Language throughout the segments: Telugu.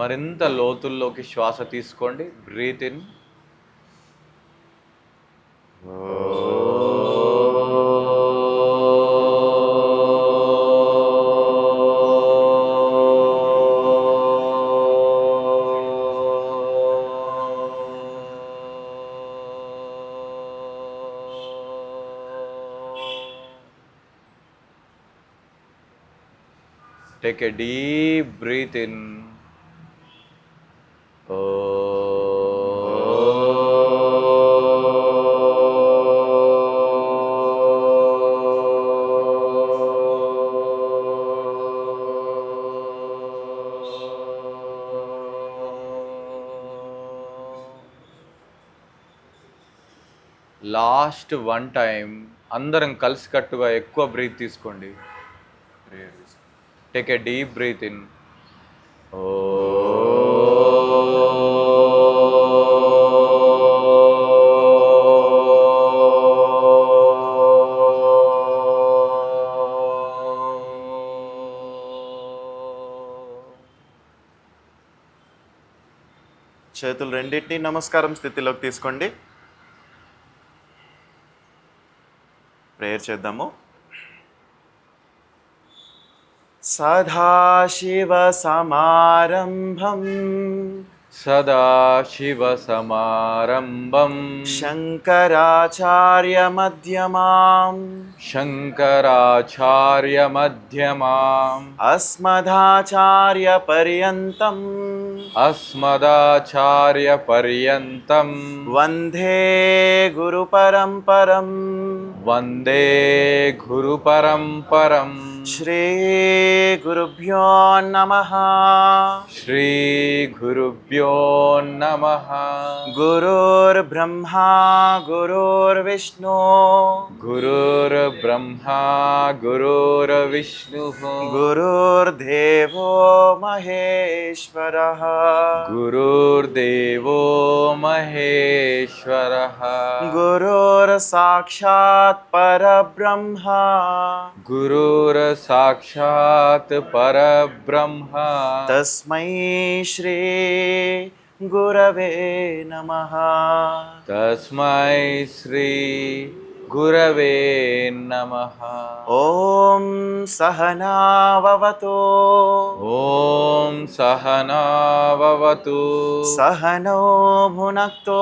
మరింత లోతుల్లోకి శ్వాస తీసుకోండి. Breath in. Take a deep breath in. Last one time అందరం కలిసికట్టుగా ఎక్కువ బ్రీత్ తీసుకోండి. Take a deep breath in. చేతులు రెండింటినీ నమస్కారం స్థితిలోకి తీసుకోండి. ప్రేయర్ చేద్దాము. సదాశివ సమారంభం సదాశివసమారంభం శంకరాచార్య మధ్యమాం శంకరాచార్యమధ్యమాం అస్మదాచార్య పర్యంతం అస్మదాచార్యపర్యంతం వందే గురు పరంపరం వందే గురుపరంపరం. శ్రీ గురుభ్యో నమః. శ్రీ గురుభ్యో నమః. గురుర్బ్రహ్మా గురుర్విష్ణు గురుర్బ్రహ్మా గురుర్విష్ణుః గురుర్దేవో మహేశ్వరః గురుర్దేవో మహేశ్వరః గురుర్సాక్షాత్ పరబ్రహ్మ గురుర్సాక్షాత్ పరబ్రహ్మ. తస్మై శ్రీ గురవే నమః. తస్మై శ్రీ గురవే నమః. ఓం సహనావవతు ఓం సహనావవతు సహనౌ భునక్తు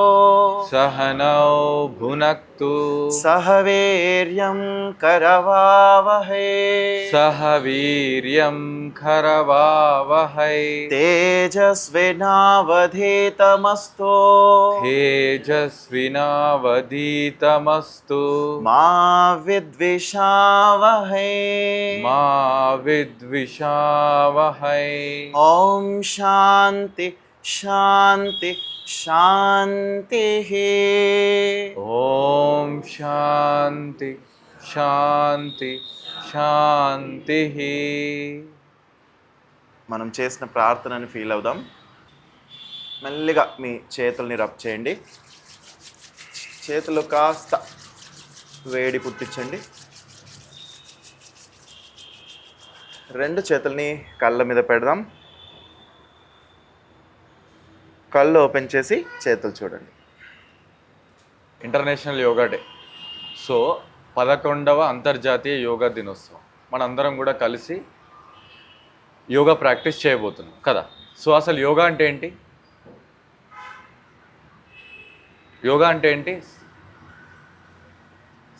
సహనౌ భునక్తు సహ వీర్యం కరవావహై సహ వీర్యం కరవావహై తేజస్వినావధీతమస్తు తేజస్వినావధీతమస్తు మా విద్విషావహై మా విద్విషావహై. ఓం శాంతి శాంతి శాంతి. ఓం శాంతి శాంతి శాంతి. మనం చేసిన ప్రార్థనని ఫీల్ అవుదాం. మెల్లిగా మీ చేతుల్ని రబ్ చేయండి. చేతులు కాస్త వేడి పుట్టించండి. రెండు చేతుల్ని కళ్ళ మీద పెడదాం. కళ్ళు ఓపెన్ చేసి చేతులు చూడండి. International yoga day. సో 11వ అంతర్జాతీయ యోగా దినోత్సవం. మనందరం కూడా కలిసి యోగా ప్రాక్టీస్ చేయబోతున్నాం కదా. సో అసలు యోగా అంటే ఏంటి? యోగా అంటే ఏంటి?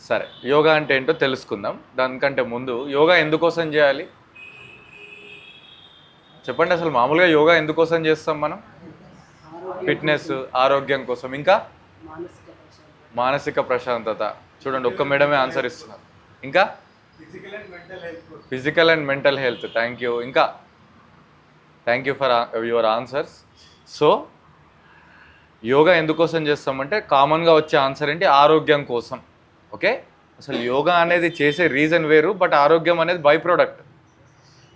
సరే, యోగా అంటే ఏంటో తెలుసుకుందాం. దానికంటే ముందు యోగా ఎందుకోసం చేయాలి చెప్పండి. అసలు మామూలుగా యోగా ఎందుకోసం చేస్తాం మనం? ఫిట్నెస్, ఆరోగ్యం కోసం, ఇంకా మానసిక ప్రశాంతత. చూడండి, ఒక్క మేడమే ఆన్సర్ ఇస్తున్నారు. ఇంకా physical and mental health. Thank you. ఇంకా thank you for your answers. So yoga ఎందుకోసం చేస్తామంటే కామన్గా వచ్చే ఆన్సర్ ఏంటి? ఆరోగ్యం కోసం. ఓకే, అసలు యోగా అనేది చేసే రీజన్ వేరు, బట్ ఆరోగ్యం అనేది by product.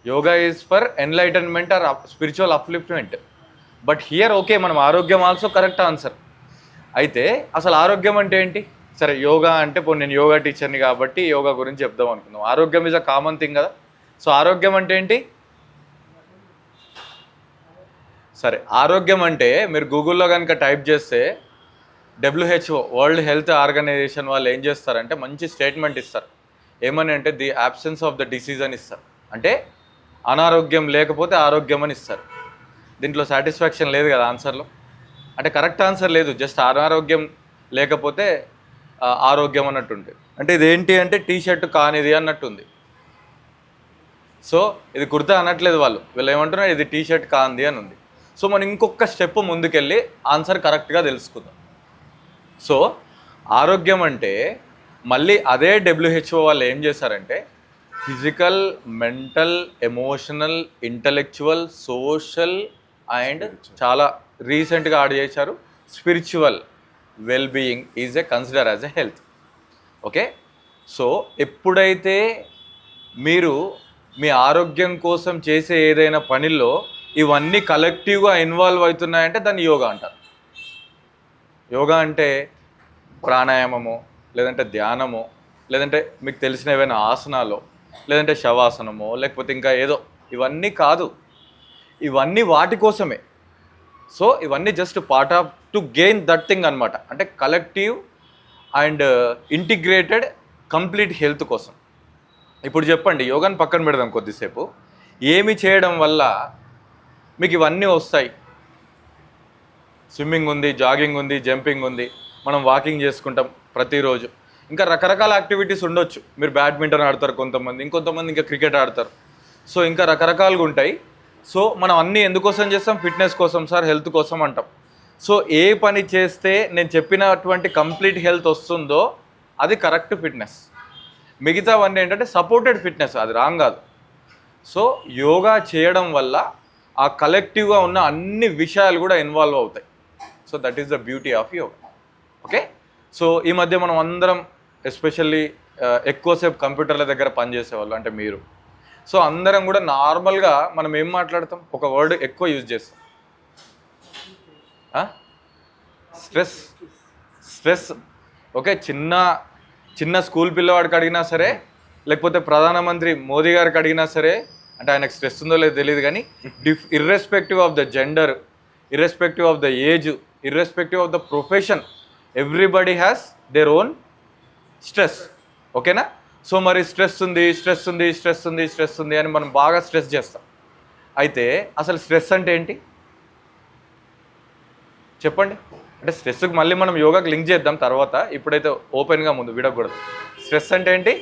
Yoga is for enlightenment or spiritual upliftment. But here okay, మనం ఆరోగ్యం ఆల్సో కరెక్ట్ ఆన్సర్. అయితే అసలు ఆరోగ్యం అంటే ఏంటి? సరే, యోగా అంటే ఇప్పుడు నేను యోగా టీచర్ని కాబట్టి యోగా గురించి చెప్దాం అనుకుందాం. ఆరోగ్యం ఈజ్ అ కామన్ థింగ్ కదా. సో ఆరోగ్యం అంటే ఏంటి? సరే, ఆరోగ్యం అంటే మీరు గూగుల్లో కనుక టైప్ చేస్తే WHO వరల్డ్ హెల్త్ ఆర్గనైజేషన్ వాళ్ళు ఏం చేస్తారంటే మంచి స్టేట్మెంట్ ఇస్తారు. ఏమని అంటే the absence of the disease అని ఇస్తారు. అంటే అనారోగ్యం లేకపోతే ఆరోగ్యం అని ఇస్తారు. దీంట్లో సాటిస్ఫాక్షన్ లేదు కదా ఆన్సర్లో. అంటే కరెక్ట్ ఆన్సర్ లేదు, జస్ట్ అనారోగ్యం లేకపోతే ఆరోగ్యం అన్నట్టుంది. అంటే ఇదేంటి అంటే టీ షర్ట్ కానిది అన్నట్టుంది. సో ఇది కుర్తా అనట్లేదు వీళ్ళు ఏమంటున్నారు, ఇది టీ షర్ట్ కాంది అని ఉంది. సో మనం ఇంకొక స్టెప్ ముందుకెళ్ళి ఆన్సర్ కరెక్ట్గా తెలుసుకుందాం. సో ఆరోగ్యం అంటే మళ్ళీ అదే WHO వాళ్ళు ఏం చేశారంటే physical, mental, emotional, intellectual, social and చాలా రీసెంట్గా యాడ్ చేశారు spiritual wellbeing is consider as a health. Okay, so ఎప్పుడైతే మీరు మీ ఆరోగ్యం కోసం చేసే ఏదైనా పనిలో ఇవన్నీ కలెక్టివ్గా ఇన్వాల్వ్ అవుతున్నాయంటే దాన్ని యోగా అంటారు. యోగా అంటే ప్రాణాయామము, లేదంటే ధ్యానము, లేదంటే మీకు తెలిసిన ఏవైనా ఆసనాలు, లేదంటే శవాసనము, లేకపోతే ఇంకా ఏదో, ఇవన్నీ కాదు. ఇవన్నీ వాటి కోసమే. సో ఇవన్నీ just part off to gain that thing అనమాట. అంటే collective and integrated complete health కోసం. ఇప్పుడు చెప్పండి, యోగాని పక్కన పెడదాం కొద్దిసేపు. ఏమి చేయడం వల్ల మీకు ఇవన్నీ వస్తాయి? స్విమ్మింగ్ ఉంది, జాగింగ్ ఉంది, జంపింగ్ ఉంది, మనం వాకింగ్ చేసుకుంటాం ప్రతిరోజు, ఇంకా రకరకాల యాక్టివిటీస్ ఉండొచ్చు. మీరు బ్యాడ్మింటన్ ఆడతారు కొంతమంది, ఇంకొంతమంది ఇంకా క్రికెట్ ఆడతారు. సో ఇంకా రకరకాలుగా ఉంటాయి. సో మనం అన్నీ ఎందుకోసం చేస్తాం? ఫిట్నెస్ కోసం సార్, హెల్త్ కోసం అంటాం. సో ఏ పని చేస్తే నేను చెప్పినటువంటి కంప్లీట్ హెల్త్ వస్తుందో అది కరెక్ట్ ఫిట్నెస్. మిగతావన్నీ ఏంటంటే సపోర్టెడ్ ఫిట్నెస్, అది రాంగ్ కాదు. సో యోగా చేయడం వల్ల ఆ కలెక్టివ్గా ఉన్న అన్ని విషయాలు కూడా ఇన్వాల్వ్ అవుతాయి. So that is the beauty of yoga. Okay, so ఈ మధ్య మనం అందరం ఎస్పెషల్లీ ఎక్కువసేపు కంప్యూటర్ల దగ్గర పనిచేసేవాళ్ళు అంటే మీరు. సో అందరం కూడా నార్మల్గా మనం ఏం మాట్లాడతాం? ఒక వర్డ్ ఎక్కువ యూజ్ చేస్తాం, స్ట్రెస్. స్ట్రెస్. ఓకే, చిన్న స్కూల్ పిల్లవాడికి అడిగినా సరే, లేకపోతే ప్రధానమంత్రి మోదీ గారికి అడిగినా సరే, అంటే ఆయనకు స్ట్రెస్ ఉందో లేదో తెలియదు కానీ irrespective of the gender, irrespective of the age, irrespective of the profession, everybody has their own stress. ఓకేనా? సో మరి స్ట్రెస్ ఉంది అని మనం బాగా స్ట్రెస్ చేస్తాం. అయితే అసలు స్ట్రెస్ అంటే ఏంటి చెప్పండి? అంటే స్ట్రెస్కి మళ్ళీ మనం యోగాకి లింక్ చేద్దాం తర్వాత, ఇప్పుడైతే ఓపెన్గా ముందు విడకూడదు. స్ట్రెస్ అంటే ఏంటి?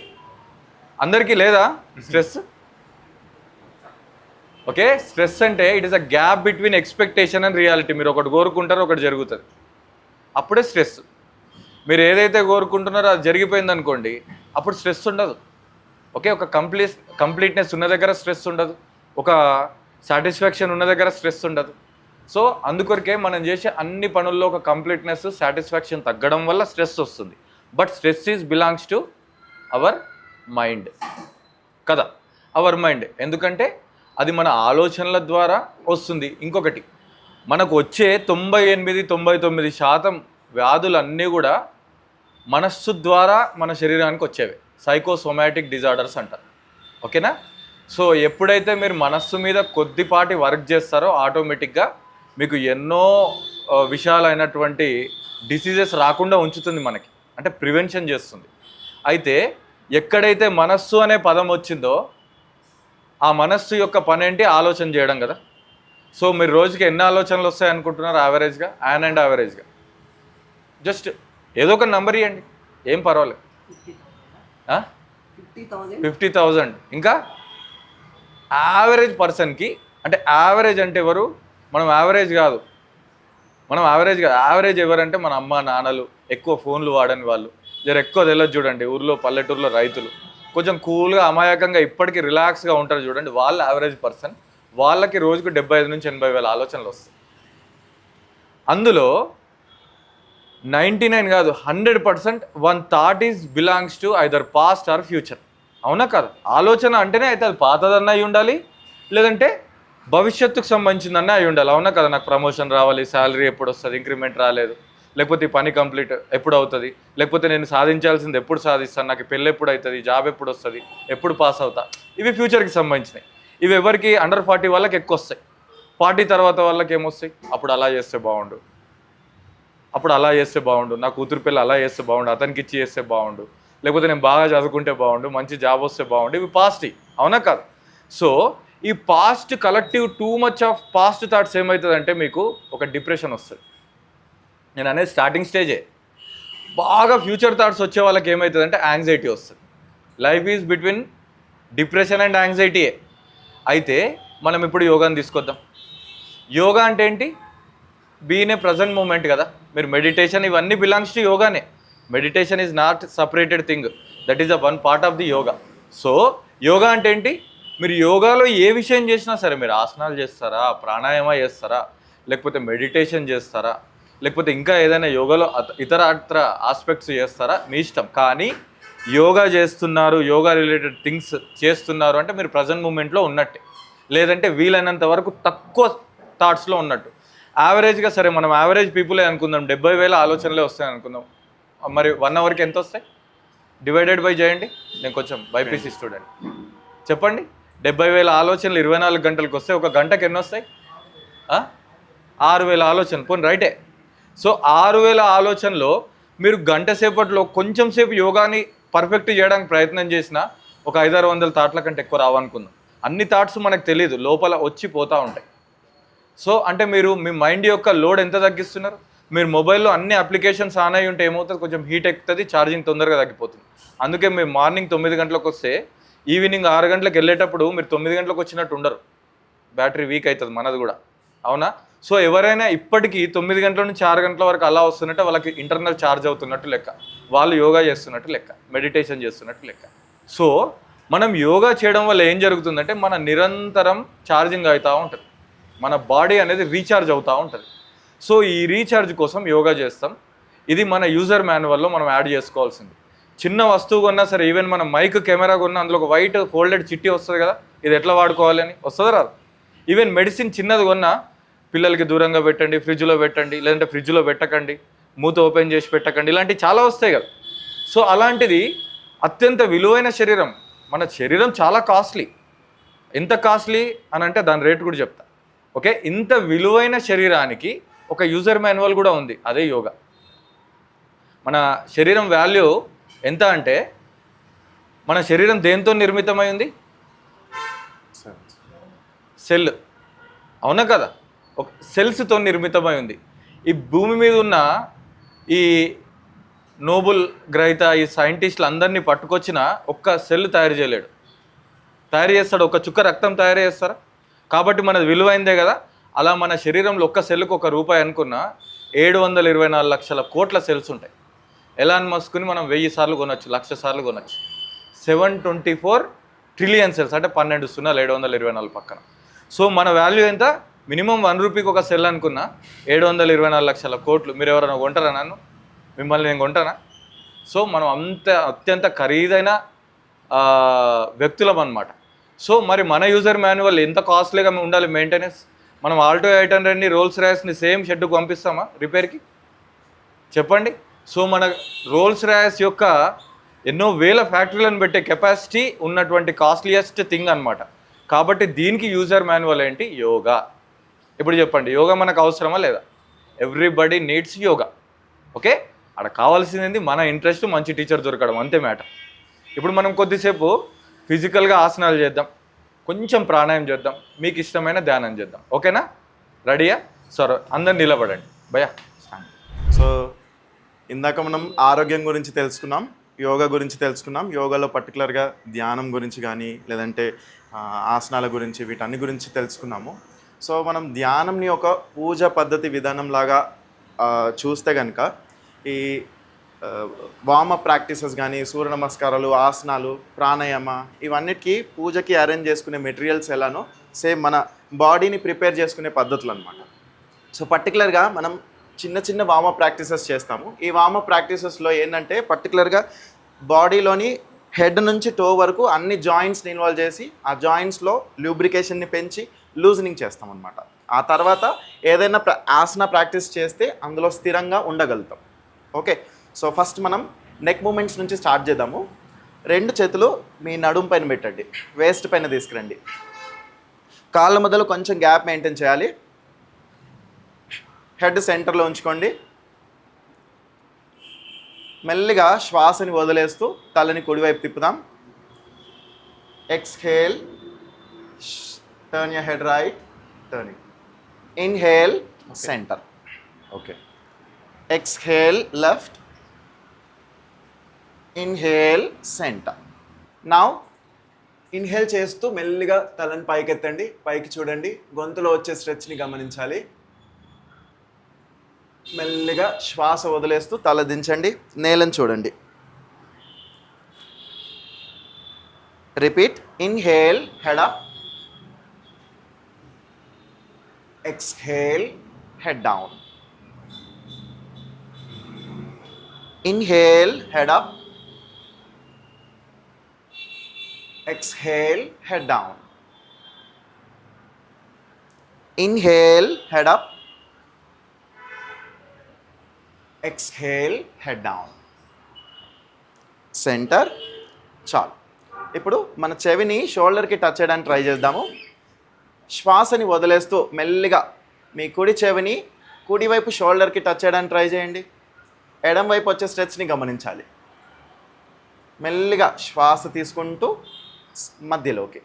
అందరికీ లేదా స్ట్రెస్? ఓకే, స్ట్రెస్ అంటే it is a gap between expectation and reality. మీరు ఒకటి కోరుకుంటారో ఒకటి జరుగుతుంది, అప్పుడే స్ట్రెస్. మీరు ఏదైతే కోరుకుంటున్నారో అది జరిగిపోయింది అనుకోండి, అప్పుడు స్ట్రెస్ ఉండదు. ఓకే, ఒక కంప్లీట్నెస్ ఉన్న దగ్గర స్ట్రెస్ ఉండదు, ఒక సాటిస్ఫాక్షన్ ఉన్న దగ్గర స్ట్రెస్ ఉండదు. సో అందుకొరకే మనం చేసే అన్ని పనుల్లో ఒక కంప్లీట్నెస్, సాటిస్ఫాక్షన్ తగ్గడం వల్ల స్ట్రెస్ వస్తుంది. But stress is belongs to our mind కదా, అవర్ మైండ్. ఎందుకంటే అది మన ఆలోచనల ద్వారా వస్తుంది. ఇంకొకటి, మనకు వచ్చే 98-99% వ్యాధులన్నీ కూడా మనస్సు ద్వారా మన శరీరానికి వచ్చేవి. సైకోసోమాటిక్ డిజార్డర్స్ అంటారు. ఓకేనా? సో ఎప్పుడైతే మీరు మనస్సు మీద కొద్దిపాటి వర్క్ చేస్తారో ఆటోమేటిక్గా మీకు ఎన్నో విషయాలైనటువంటి డిసీజెస్ రాకుండా ఉంచుతుంది మనకి, అంటే ప్రివెన్షన్ చేస్తుంది. అయితే ఎక్కడైతే మనస్సు అనే పదం వచ్చిందో ఆ మనస్సు యొక్క పని ఏంటి? ఆలోచన చేయడం కదా. సో మీరు రోజుకి ఎన్ని ఆలోచనలు వస్తాయి అనుకుంటున్నారు యావరేజ్గా? యావరేజ్గా జస్ట్ ఏదో ఒక నెంబర్ ఇవ్వండి, ఏం పర్వాలేదు. 50,000. ఇంకా యావరేజ్ పర్సన్కి, అంటే యావరేజ్ అంటే ఎవరు? మనం యావరేజ్ కాదు. యావరేజ్ ఎవరంటే మన అమ్మ నాన్నలు, ఎక్కువ ఫోన్లు వాడని వాళ్ళు, జర ఎక్కువ తెలియదు చూడండి, ఊర్లో పల్లెటూరులో రైతులు కొంచెం కూల్గా అమాయకంగా ఇప్పటికీ రిలాక్స్గా ఉంటారు చూడండి, వాళ్ళ యావరేజ్ పర్సన్. వాళ్ళకి రోజుకు 75,000-80,000 ఆలోచనలు వస్తాయి. అందులో 99 కాదు 100% one thought is belongs to either past or future. అవునా కదా? ఆలోచన అంటేనే అయితే అది పాతదన్నా అయి ఉండాలి, లేదంటే భవిష్యత్తుకు సంబంధించిందన్నా అయి ఉండాలి. అవునా కదా? నాకు ప్రమోషన్ రావాలి, శాలరీ ఎప్పుడు వస్తుంది, ఇంక్రిమెంట్ రాలేదు, లేకపోతే ఈ పని కంప్లీట్ ఎప్పుడు అవుతుంది, లేకపోతే నేను సాధించాల్సింది ఎప్పుడు సాధిస్తాను, నాకు పెళ్ళి ఎప్పుడు అవుతుంది, జాబ్ ఎప్పుడు వస్తుంది, ఎప్పుడు పాస్ అవుతా, ఇవి ఫ్యూచర్కి సంబంధించినవి. ఇవి ఎవరికి? అండర్ 40 వాళ్ళకి ఎక్కువ వస్తాయి. పార్టీ తర్వాత వాళ్ళకి ఏమొస్తాయి, అప్పుడు అలా చేస్తే బాగుండు, అప్పుడు అలా చేస్తే బాగుండు, నా కూతురు పిల్ల అలా చేస్తే బాగుండు, అతనికి ఇచ్చి చేస్తే బాగుండు, లేకపోతే నేను బాగా చదువుకుంటే బాగుండు, మంచి జాబ్ వస్తే బాగుండు. ఇవి పాస్ట్, అవునా కాదు? సో ఈ past collective too much of past thoughts ఏమవుతుందంటే మీకు ఒక డిప్రెషన్ వస్తుంది. నేను అనేది స్టార్టింగ్ స్టేజే. బాగా ఫ్యూచర్ థాట్స్ వచ్చే వాళ్ళకి ఏమవుతుందంటే యాంగ్జైటీ వస్తుంది. Life is between depression and యాంగ్జైటీయే. అయితే మనం ఇప్పుడు యోగాని తీసుకొద్దాం. యోగా అంటే ఏంటి? బీన్ ఏ ప్రజెంట్ మూమెంట్ కదా. మీరు మెడిటేషన్ ఇవన్నీ బిలాంగ్స్ టు యోగానే. Meditation is not separated thing, that is a one part of the yoga. So yoga అంటే ఏంటి? మీరు యోగాలో ఏ విషయం చేసినా సరే, మీరు ఆసనాలు చేస్తారా, ప్రాణాయామ చేస్తారా, లేకపోతే మెడిటేషన్ చేస్తారా, లేకపోతే ఇంకా ఏదైనా యోగాలో ఇతర ఆస్పెక్ట్స్ చేస్తారా, మీ ఇష్టం. కానీ యోగా చేస్తున్నారు, యోగా రిలేటెడ్ థింగ్స్ చేస్తున్నారు అంటే మీరు ప్రజెంట్ మూమెంట్లో ఉన్నట్టే. లేదంటే వీలైనంత వరకు తక్కువ థాట్స్లో ఉన్నట్టు. యావరేజ్గా సరే, మనం యావరేజ్ పీపులే అనుకుందాం, 70,000 ఆలోచనలే వస్తాయి అనుకుందాం. మరి 1 అవర్కి ఎంత వస్తాయి? డివైడెడ్ బై చేయండి. నేను కొంచెం బైపీసీ స్టూడెంట్, చెప్పండి. 70,000 ఆలోచనలు 24 గంటలకు వస్తే ఒక గంటకి ఎన్ని వస్తాయి? 6,000 ఆలోచనలు. పోనీ రైటే. సో 6,000 ఆలోచనలో మీరు గంట సేపట్లో కొంచెం సేపు యోగాని పర్ఫెక్ట్ చేయడానికి ప్రయత్నం చేసినా ఒక 500-600 థాట్ల కంటే ఎక్కువ రావనుకుందాం. అన్ని థాట్స్ మనకు తెలియదు, లోపల వచ్చి పోతూ ఉంటాయి. సో అంటే మీరు మీ మైండ్ యొక్క లోడ్ ఎంత తగ్గిస్తున్నారు? మీరు మొబైల్లో అన్ని అప్లికేషన్స్ ఆన్ అయ్యి ఉంటే ఏమవుతుంది? కొంచెం హీట్ ఎక్కుతుంది, ఛార్జింగ్ తొందరగా తగ్గిపోతుంది. అందుకే మీరు మార్నింగ్ 9 గంటలకు వస్తే ఈవినింగ్ 6 గంటలకు వెళ్ళేటప్పుడు మీరు 9 గంటలకు వచ్చినట్టు ఉండరు, బ్యాటరీ వీక్ అవుతుంది, మనది కూడా, అవునా? సో ఎవరైనా ఇప్పటికీ 9 గంటల నుంచి 6 గంటల వరకు అలా వస్తున్నట్టే వాళ్ళకి ఇంటర్నల్ ఛార్జ్ అవుతున్నట్టు లెక్క, వాళ్ళు యోగా చేస్తున్నట్టు లెక్క, మెడిటేషన్ చేస్తున్నట్టు లెక్క. సో మనం యోగా చేయడం వల్ల ఏం జరుగుతుందంటే మన నిరంతరం ఛార్జింగ్ అవుతూ ఉంటుంది, మన బాడీ అనేది రీఛార్జ్ అవుతూ ఉంటుంది. సో ఈ రీఛార్జ్ కోసం యోగా చేస్తాం. ఇది మన యూజర్ మాన్యువల్లో మనం యాడ్ చేసుకోవాల్సింది. చిన్న వస్తువు కొన్నా సరే, ఈవెన్ మనం మైక్ కెమెరా కొన్నా అందులో ఒక వైట్ ఫోల్డెడ్ చిట్టి వస్తుంది కదా, ఇది ఎట్లా వాడుకోవాలి అని వస్తుందా రాదు? ఈవెన్ మెడిసిన్ చిన్నది కొన్నా పిల్లలకి దూరంగా పెట్టండి, ఫ్రిడ్జ్లో పెట్టండి, లేదంటే ఫ్రిడ్జ్లో పెట్టకండి, మూత ఓపెన్ చేసి పెట్టకండి, ఇలాంటివి చాలా వస్తాయి కదా. సో అలాంటిది అత్యంత విలువైన శరీరం, మన శరీరం చాలా కాస్ట్లీ. ఎంత కాస్ట్లీ అని అంటే దాని రేటు కూడా చెప్తా. ఓకే, ఇంత విలువైన శరీరానికి ఒక యూజర్ మాన్యువల్ కూడా ఉంది, అదే యోగా. మన శరీరం వాల్యూ ఎంత అంటే, మన శరీరం దేంతో నిర్మితమై ఉంది? సెల్, అవునా కదా? ఒక సెల్స్తో నిర్మితమై ఉంది. ఈ భూమి మీద ఉన్న ఈ నోబెల్ గ్రహీత ఈ సైంటిస్టులు అందరినీ పట్టుకొచ్చిన ఒక్క సెల్ తయారు చేయలేడు. తయారు చేస్తాడు? ఒక చుక్క రక్తం తయారు చేస్తారా? కాబట్టి మనది విలువైందే కదా. అలా మన శరీరంలో ఒక్క సెల్కు ₹1 అనుకున్న 724 లక్షల కోట్ల సెల్స్ ఉంటాయి. ఎలాన్ మస్క్ని మనం 1000 సార్లు కొనొచ్చు, 1,00,000 సార్లు కొనొచ్చు. 724 ట్రిలియన్ సెల్స్ అంటే 12 సున్నాలు 724 పక్కన. సో మన వాల్యూ ఎంత? మినిమం ₹1 ఒక సెల్ అనుకున్నా 724 లక్షల కోట్లు. మీరు ఎవరైనా కొంటారా నన్ను? మిమ్మల్ని నేను కొంటానా? సో మనం అత్యంత ఖరీదైన వ్యక్తులం అన్నమాట. సో మరి మన యూజర్ మాన్యువల్ ఎంత కాస్ట్లీగా ఉండాలి మెయింటెనెన్స్? మనం ఆల్టో 800ని రోల్స్ రాయస్ని సేమ్ షెడ్కి పంపిస్తామా రిపేర్కి? చెప్పండి. సో మన రోల్స్ రాయస్ యొక్క ఎన్నో వేల ఫ్యాక్టరీలను పెట్టే కెపాసిటీ ఉన్నటువంటి కాస్ట్లీయెస్ట్ థింగ్ అనమాట. కాబట్టి దీనికి యూజర్ మాన్యువల్ ఏంటి? యోగా. ఇప్పుడు చెప్పండి, యోగా మనకు అవసరమా లేదా? Everybody needs yoga. ఓకే, అక్కడ కావాల్సింది మన ఇంట్రెస్ట్, మంచి టీచర్ దొరకడం, అంతే మ్యాటర్. ఇప్పుడు మనం కొద్దిసేపు ఫిజికల్గా ఆసనాలు చేద్దాం, కొంచెం ప్రాణాయామం చేద్దాం, మీకు ఇష్టమైన ధ్యానం చేద్దాం. ఓకేనా? రెడీయా? సరే, అందరు నిలబడండి భయ్యా. సో ఇందాక మనం ఆరోగ్యం గురించి తెలుసుకున్నాం, యోగా గురించి తెలుసుకున్నాం. యోగాలో పర్టికులర్గా ధ్యానం గురించి కానీ లేదంటే ఆసనాల గురించి, వీటన్ని గురించి తెలుసుకున్నాము. సో మనం ధ్యానంని ఒక పూజ పద్ధతి విధానంలాగా చూస్తే కనుక ఈ వార్మప్ ప్రాక్టీసెస్ కానీ, సూర్య నమస్కారాలు, ఆసనాలు, ప్రాణాయామ, ఇవన్నిటికీ పూజకి అరేంజ్ చేసుకునే మెటీరియల్స్ ఎలానో సేమ్ మన బాడీని ప్రిపేర్ చేసుకునే పద్ధతులు అనమాట. సో పర్టికులర్గా మనం చిన్న చిన్న వార్మప్ ప్రాక్టీసెస్ చేస్తాము. ఈ వార్మప్ ప్రాక్టీసెస్లో ఏంటంటే పర్టికులర్గా బాడీలోని హెడ్ నుంచి టో వరకు అన్ని జాయింట్స్ని ఇన్వాల్వ్ చేసి ఆ జాయింట్స్లో లూబ్రికేషన్ని పెంచి లూజనింగ్ చేస్తాం అనమాట. ఆ తర్వాత ఏదైనా ఆసన ప్రాక్టీస్ చేస్తే అందులో స్థిరంగా ఉండగలుగుతాం. ఓకే, సో ఫస్ట్ మనం నెక్ మూమెంట్స్ నుంచి స్టార్ట్ చేద్దాము. 2 చేతులు మీ నడుము పైన పెట్టండి, వేస్ట్ పైన తీసుకురండి. కాళ్ళ మధ్యలో కొంచెం గ్యాప్ మెయింటైన్ చేయాలి. హెడ్ సెంటర్లో ఉంచుకోండి. మెల్లిగా శ్వాసని వదిలేస్తూ తలని కుడివైపు తిప్పుదాం. Exhale, turn your head right, turning. Inhale, center. Okay. Exhale, left. Inhale, center. Now inhale చేస్తూ మెల్లిగా తలని పైకెత్తండి. పైకి చూడండి. గొంతులో వచ్చే స్ట్రెచ్ని గమనించాలి. మెల్లిగా శ్వాస వదిలేస్తూ తల దించండి. నేలను చూడండి. Repeat. Inhale, head up. Exhale, head down. Inhale, head up. Exhale, head down. Inhale, head up. Exhale, head down. Center. చాలు. ఇప్పుడు మన చెవిని షోల్డర్కి టచ్ చేయడానికి ట్రై చేద్దాము. శ్వాసని వదిలేస్తూ మెల్లిగా మీ కుడి చెవిని కుడివైపు షోల్డర్కి టచ్ చేయడానికి ట్రై చేయండి. ఎడం వైపు వచ్చే స్ట్రెచ్ని గమనించాలి. మెల్లిగా శ్వాస తీసుకుంటూ మధ్యలోకి,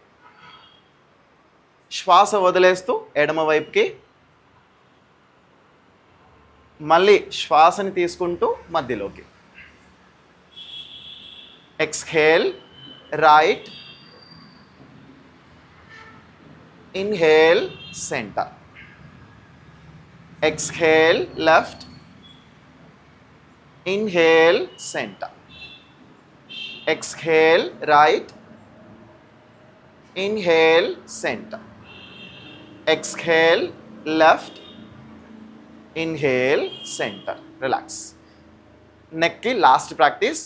శ్వాస వదిలేస్తూ ఎడమ వైపుకి, మళ్ళీ శ్వాసని తీసుకుంటూ మధ్యలోకి. Exhale, right. Inhale, centre. Exhale, left. Inhale, centre. Exhale, right. Inhale, center. Exhale, left. Inhale, center. Relax. నెక్కి లాస్ట్ ప్రాక్టీస్.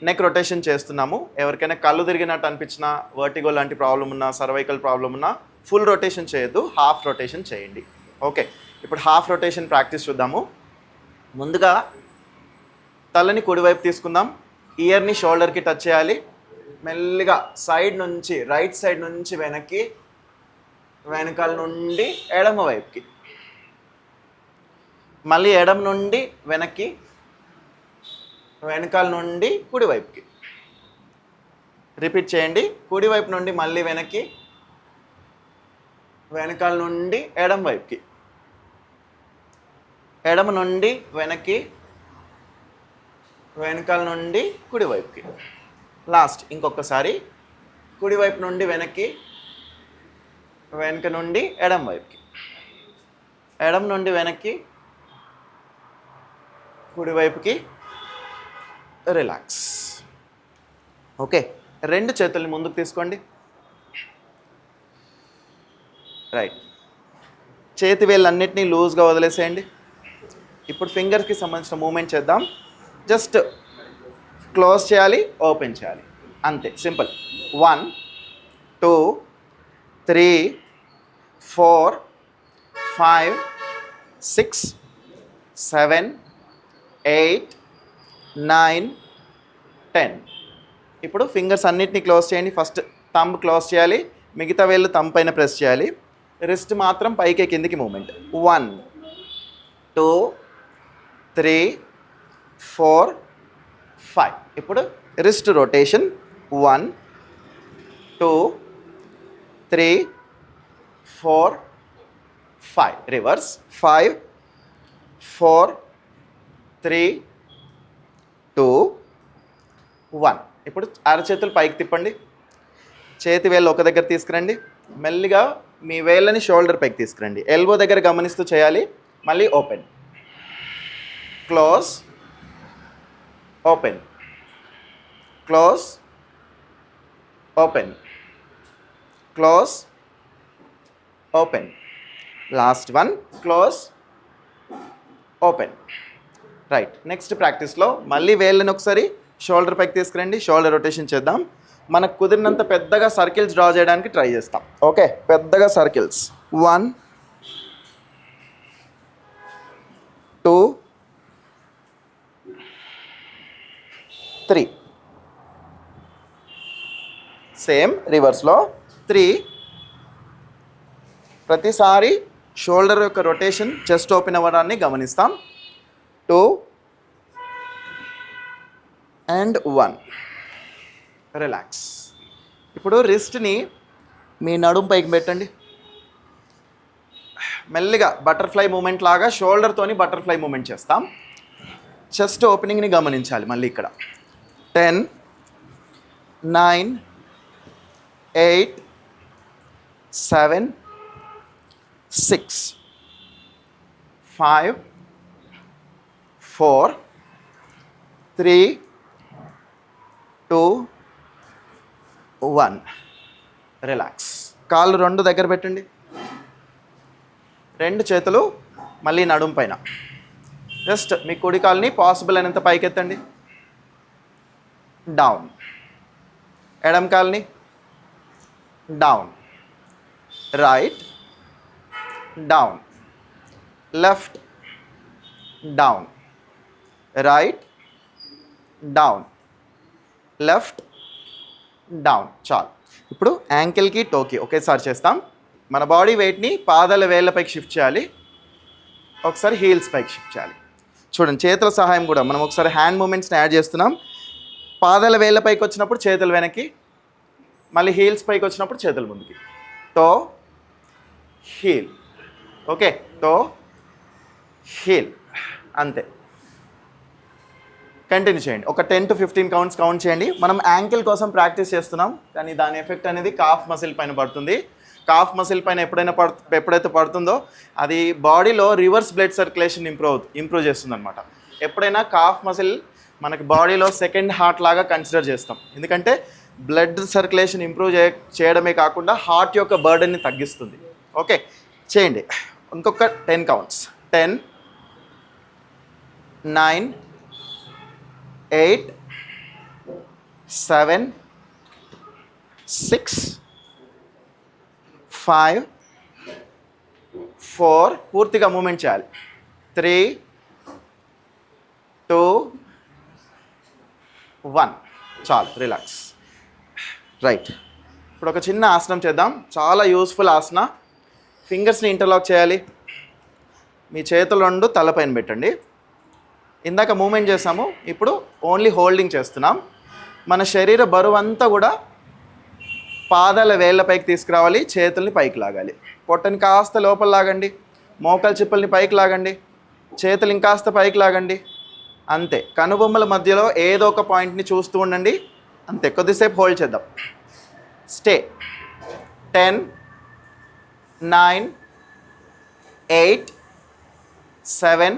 నెక్ రొటేషన్ చేస్తున్నాము. ఎవరికైనా కళ్ళు తిరిగినట్టు అనిపించినా, వర్టిగో లాంటి ప్రాబ్లం ఉన్నా, సర్వైకల్ ప్రాబ్లం ఉన్నా ఫుల్ రొటేషన్ చేయొద్దు, హాఫ్ రొటేషన్ చేయండి. ఓకే. ఇప్పుడు హాఫ్ రొటేషన్ ప్రాక్టీస్ చూద్దాము. ముందుగా తలని కుడివైపు తీసుకుందాం. ఇయర్ని షోల్డర్కి టచ్ చేయాలి. మెల్లిగా సైడ్ నుంచి, రైట్ సైడ్ నుంచి వెనక్కి, వెనకాల నుండి ఎడమ వైపుకి, మళ్ళీ ఎడమ నుండి వెనక్కి, వెనకాల నుండి కుడివైపుకి. రిపీట్ చేయండి. కుడివైపు నుండి మళ్ళీ వెనక్కి, వెనకాల నుండి ఎడమ వైపుకి, ఎడమ నుండి వెనక్కి, వెనకాల నుండి కుడివైపుకి. లాస్ట్ ఇంకొకసారి. కుడివైపు నుండి వెనక్కి, వెనక నుండి ఎడం వైపుకి, ఎడం నుండి వెనక్కి, కుడివైపుకి. రిలాక్స్. ఓకే. రెండు చేతుల్ని ముందుకు తీసుకోండి. రైట్. చేతి వేళ్ళన్నిటినీ లూజ్గా వదిలేసేయండి. ఇప్పుడు ఫింగర్స్కి సంబంధించిన మూమెంట్ చేద్దాం. జస్ట్ క్లోజ్ చేయాలి, ఓపెన్ చేయాలి, అంతే. సింపుల్. 1 2 3 4 5 6 7 8 9 10. ఇప్పుడు ఫింగర్స్ అన్నిటినీ క్లోజ్ చేయండి. ఫస్ట్ థంబ్ క్లోజ్ చేయాలి, మిగతా వేళ్ళు థంబ్ పైన ప్రెస్ చేయాలి. రిస్ట్ మాత్రం పైకి కిందికి మూమెంట్. 1 2 3 4 5. ఇప్పుడు రిస్ట్ రొటేషన్. 1 2 3 4 5. రివర్స్. 5 4 3 2 1. ఇప్పుడు అరచేతులు పైకి తిప్పండి. చేతి వేళ్ళు ఒక దగ్గర తీసుకురండి. మెల్లిగా మీ వేళ్ళని షోల్డర్ పైకి తీసుకురండి. ఎల్బో దగ్గర గమనిస్తూ చేయాలి. మళ్ళీ open, close, open, close, open, close, open. Last one. Close, open. Right. Next ప్రాక్టీస్లో మళ్ళీ వేళ్ళని ఒకసారి షోల్డర్ పైకి తీసుకురండి. షోల్డర్ రొటేషన్ చేద్దాం. మనకు కుదిరినంత పెద్దగా సర్కిల్స్ డ్రా చేయడానికి ట్రై చేస్తాం. ఓకే. పెద్దగా సర్కిల్స్. 1 2 3. సేమ్ రివర్స్లో 3 ప్రతిసారి షోల్డర్ యొక్క రొటేషన్ చెస్ట్ ఓపెన్ అవ్వడాన్ని గమనిస్తాం. 2 and 1. రిలాక్స్. ఇప్పుడు రిస్ట్ని మీ నడుం పైకి పెట్టండి. మెల్లిగా బటర్ఫ్లై మూమెంట్ లాగా షోల్డర్తోని బటర్ఫ్లై మూమెంట్ చేస్తాం. చెస్ట్ ఓపెనింగ్ని గమనించాలి మళ్ళీ ఇక్కడ. 10, 9, 8, 7, 6, 5, 4, 3, 2, 1. రిలాక్స్. కాళ్ళు 2 దగ్గర పెట్టండి. 2 చేతులు మళ్ళీ నడుం పైన. జస్ట్ మీ కుడి కాలుని పాసిబుల్ అయినంత పైకెత్తండి. డౌన్. ఎడమ కాలుని down. Right down. Left down. Right down. Left down. చాలు. ఇప్పుడు యాంకిల్కి టోకి ఒకేసారి చేస్తాం. మన బాడీ వెయిట్ని పాదాల వేళ్ళపైకి షిఫ్ట్ చేయాలి. ఒకసారి హీల్స్ పైకి షిఫ్ట్ చేయాలి. చూడండి, చేతుల సహాయం కూడా మనం ఒకసారి హ్యాండ్ మూమెంట్స్ని యాడ్ చేస్తున్నాం. పాదాల వేళ్ళపైకి వచ్చినప్పుడు చేతులు వెనక్కి, మళ్ళీ హీల్స్ పైకి వచ్చినప్పుడు చేతులు ముందుకి. Toe heel. Okay, toe heel. అంతే. కంటిన్యూ చేయండి. ఒక 10 to 15 కౌంట్స్ కౌంట్ చేయండి. మనం యాంకిల్ కోసం ప్రాక్టీస్ చేస్తున్నాం, కానీ దాని ఎఫెక్ట్ అనేది కాఫ్ మసిల్ పైన పడుతుంది. కాఫ్ మసిల్ పైన ఎప్పుడైతే పడుతుందో అది బాడీలో రివర్స్ బ్లడ్ సర్క్యులేషన్ ఇంప్రూవ్ చేస్తుంది అనమాట. ఎప్పుడైనా కాఫ్ మసిల్ మనకి బాడీలో సెకండ్ హార్ట్ లాగా కన్సిడర్ చేస్తాం. ఎందుకంటే బ్లడ్ సర్క్యులేషన్ ఇంప్రూవ్ చేయడమే కాకుండా హార్ట్ యొక్క బర్డన్ని తగ్గిస్తుంది. ఓకే, చేయండి. ఇంకొక 10 కౌంట్స్. 10, 9, 8, 7, 6, 5, 4. పూర్తిగా మూమెంట్ చేయాలి. 3, 2, 1. చాలు. రిలాక్స్. రైట్. ఇప్పుడు ఒక చిన్న ఆసనం చేద్దాం. చాలా యూస్ఫుల్ ఆసన. ఫింగర్స్ని ఇంటర్లాక్ చేయాలి. మీ చేతులు 2 తలపైన పెట్టండి. ఇందాక మూమెంట్ చేసాము, ఇప్పుడు ఓన్లీ హోల్డింగ్ చేస్తున్నాం. మన శరీర బరువు అంతా కూడా పాదాల వేళ్ళపైకి తీసుకురావాలి. చేతుల్ని పైకి లాగాలి. పొట్టని కాస్త లోపల లాగండి. మోకాలు చిప్పల్ని పైకి లాగండి. చేతులు ఇంకాస్త పైకి లాగండి. అంతే. కనుబొమ్మల మధ్యలో ఏదో ఒక పాయింట్ని చూస్తూ ఉండండి. అంతే. కొద్దిసేపు హోల్డ్ చేద్దాం. స్టే. 10, 9, 8, 7,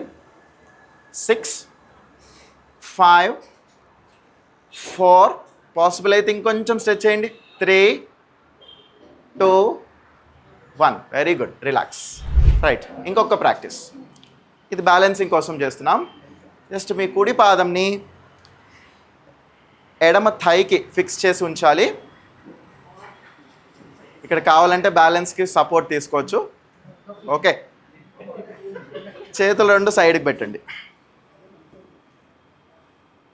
6, 5, 4. పాసిబుల్ అయితే ఇంకొంచెం స్ట్రెచ్ చేయండి. 3, 2, 1. Very good. రిలాక్స్. రైట్. ఇంకొక ప్రాక్టీస్. ఇది బ్యాలెన్సింగ్ కోసం చేస్తున్నాం. జస్ట్ మీ కుడి పాదంని ఎడమ థైకి ఫిక్స్ చేసి ఉంచాలి. ఇక్కడ కావాలంటే బ్యాలెన్స్కి సపోర్ట్ తీసుకోవచ్చు. ఓకే, చేతులు 2 సైడ్కి పెట్టండి.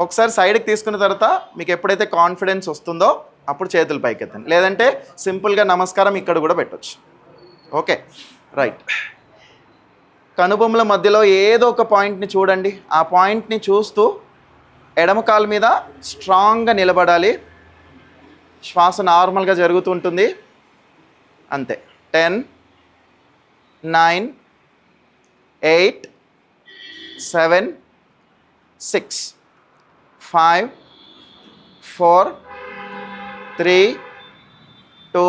ఒకసారి సైడ్కి తీసుకున్న తర్వాత మీకు ఎప్పుడైతే కాన్ఫిడెన్స్ వస్తుందో అప్పుడు చేతులు పైకి ఎత్తండి. లేదంటే సింపుల్గా నమస్కారం ఇక్కడ కూడా పెట్టవచ్చు. Okay, right. కనుబొమ్మల మధ్యలో ఏదో ఒక పాయింట్ని చూడండి. ఆ పాయింట్ని చూస్తూ ఎడమ కాలు మీద స్ట్రాంగ్గా నిలబడాలి. శ్వాస నార్మల్గా జరుగుతూ ఉంటుంది. అంతే. 10, 9, 8, 7, 6, 5, 4, 3, 2,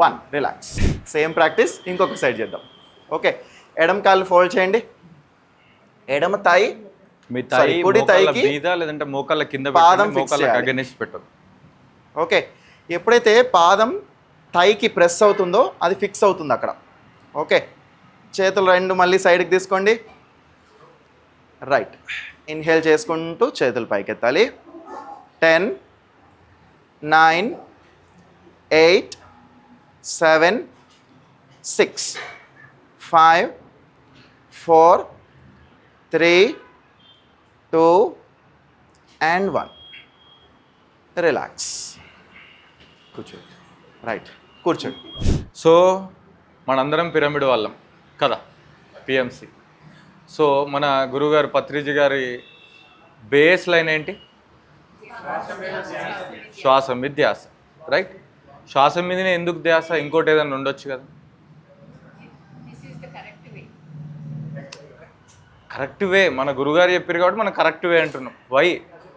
1. రిలాక్స్. సేమ్ ప్రాక్టీస్ ఇంకొక సైడ్ చేద్దాం. ఓకే, ఎడమ కాళ్ళు ఫోల్డ్ చేయండి. ఎడమ తాయి మీ తాయి కుడి తాయికి మీద లేదంటే మోకాళ్ళ కింద పాదం మోకాళ్ళకి అగెనిస్ట్ పెట్టండి. ఓకే, ఎప్పుడైతే పాదం థైకి ప్రెస్ అవుతుందో అది ఫిక్స్ అవుతుంది అక్కడ. ఓకే, చేతులు 2 మళ్ళీ సైడ్కి తీసుకోండి. రైట్. ఇన్హేల్ చేసుకుంటూ చేతులు పైకెత్తాలి. 10, 9, 8, 7, 6, 5, 4, 3, 2, and 1. రిలాక్స్. కూర్చోండి. రైట్, కూర్చోండి. సో మనందరం పిరమిడ్ వాళ్ళం కదా, పిఎంసి. సో మన గురువుగారు పత్రిజీ గారి బేస్ లైన్ ఏంటి? శ్వాస మీద ధ్యాస, రైట్? శ్వాస మీదనే ఎందుకు ధ్యాస? ఇంకోటి ఏదైనా ఉండొచ్చు కదా. కరెక్ట్ వే మన గురుగారు చెప్పారు కాబట్టి మనం కరెక్ట్ వే అంటున్నాం. వై?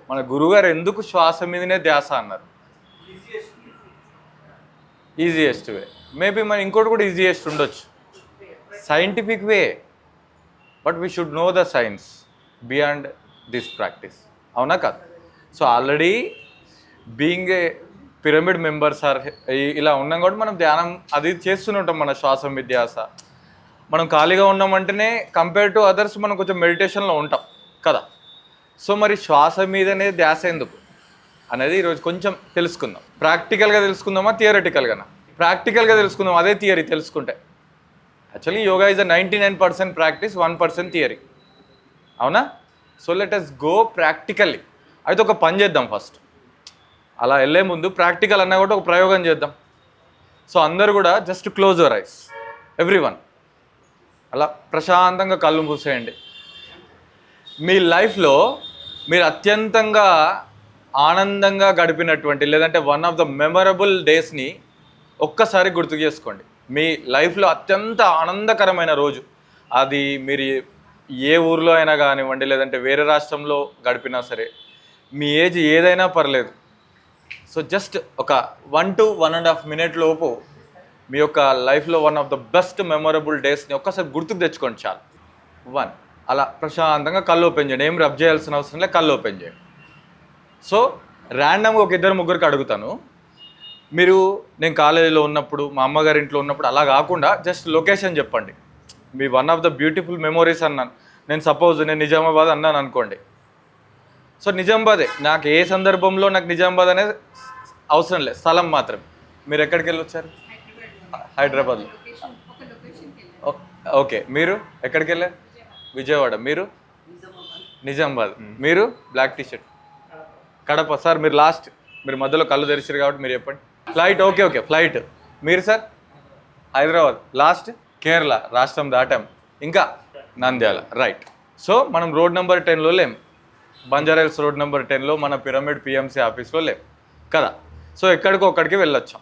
మన గురుగారు ఎందుకు శ్వాస మీదనే ధ్యాస అన్నారు? Easiest way. మేబీ మన ఇంకోటి కూడా ఈజియెస్ట్ ఉండొచ్చు, scientific way. But we should know the science beyond this practice, అవునా కాదు? So already being a pyramid members or ఇలా ఉన్నాం కాబట్టి మనం ధ్యానం అది చేస్తూనే ఉంటాం. మన శ్వాస మీద ధ్యాస. మనం ఖాళీగా ఉన్నామంటేనే కంపేర్ టు అదర్స్ మనం కొంచెం మెడిటేషన్లో ఉంటాం కదా. సో మరి శ్వాస మీదనే ధ్యాస ఎందుకు అనేది ఈరోజు కొంచెం తెలుసుకుందాం. ప్రాక్టికల్గా తెలుసుకుందామా, థియరటికల్గానా? ప్రాక్టికల్గా తెలుసుకుందాం, అదే థియరీ తెలుసుకుంటే. Actually yoga is a 99% practice, 1% theory, అవునా? So let us go practically. అయితే ఒక పని చేద్దాం ఫస్ట్. అలా వెళ్ళే ముందు ప్రాక్టికల్ అన్నా కూడా ఒక ప్రయోగం చేద్దాం. సో అందరు కూడా just close your ice, everyone. అలా ప్రశాంతంగా కళ్ళు మూసేయండి. మీ లైఫ్లో మీరు అత్యంతంగా ఆనందంగా గడిపినటువంటి లేదంటే వన్ ఆఫ్ ద మెమరబుల్ డేస్ని ఒక్కసారి గుర్తు చేసుకోండి. మీ లైఫ్లో అత్యంత ఆనందకరమైన రోజు అది. మీరు ఏ ఊర్లో అయినా కానివ్వండి, లేదంటే వేరే రాష్ట్రంలో గడిపినా సరే, మీ ఏజ్ ఏదైనా పర్లేదు. సో జస్ట్ ఒక 1 to 1.5 minute లోపు మీ యొక్క లైఫ్లో one of the best memorable డేస్ని ఒక్కసారి గుర్తుకు తెచ్చుకోండి చాలు. 1 అలా ప్రశాంతంగా కళ్ళు ఓపెన్ చేయండి. ఏం రబ్ చేయాల్సిన అవసరం లేదు, కళ్ళు ఓపెన్ చేయండి. సో ర్యాండమ్గా ఒక 2-3కి అడుగుతాను. మీరు నేను కాలేజీలో ఉన్నప్పుడు, మా అమ్మగారి ఇంట్లో ఉన్నప్పుడు అలా కాకుండా జస్ట్ లొకేషన్ చెప్పండి. మీ one of the beautiful memories అన్నాను నేను. సపోజ్ నేను నిజామాబాద్ అన్నాను అనుకోండి. సో నిజామాబాదే, నాకు ఏ సందర్భంలో నాకు నిజామాబాద్ అనేది అవసరం లేదు, స్థలం మాత్రమే. మీరు ఎక్కడికి వెళ్ళి వచ్చారు? హైదరాబాద్లో. ఓకే, మీరు ఎక్కడికి వెళ్ళారు? విజయవాడ. మీరు? నిజామాబాద్. మీరు? Black t-shirt. కడప. సార్ మీరు లాస్ట్, మీరు మధ్యలో కళ్ళు తెరిచారు కాబట్టి మీరు చెప్పండి. ఫ్లైట్. Okay okay, flight. మీరు సార్? హైదరాబాద్. లాస్ట్? కేరళ. రాష్ట్రం దాటాం. ఇంకా నంద్యాల. రైట్. సో మనం రోడ్ నెంబర్ 10లో లేం, బంజారాహిల్స్ రోడ్ నెంబర్ 10లో మన పిరమిడ్ పిఎంసి ఆఫీస్లో లేం కదా. సో ఎక్కడికో ఒక్కడికి వెళ్ళొచ్చాం,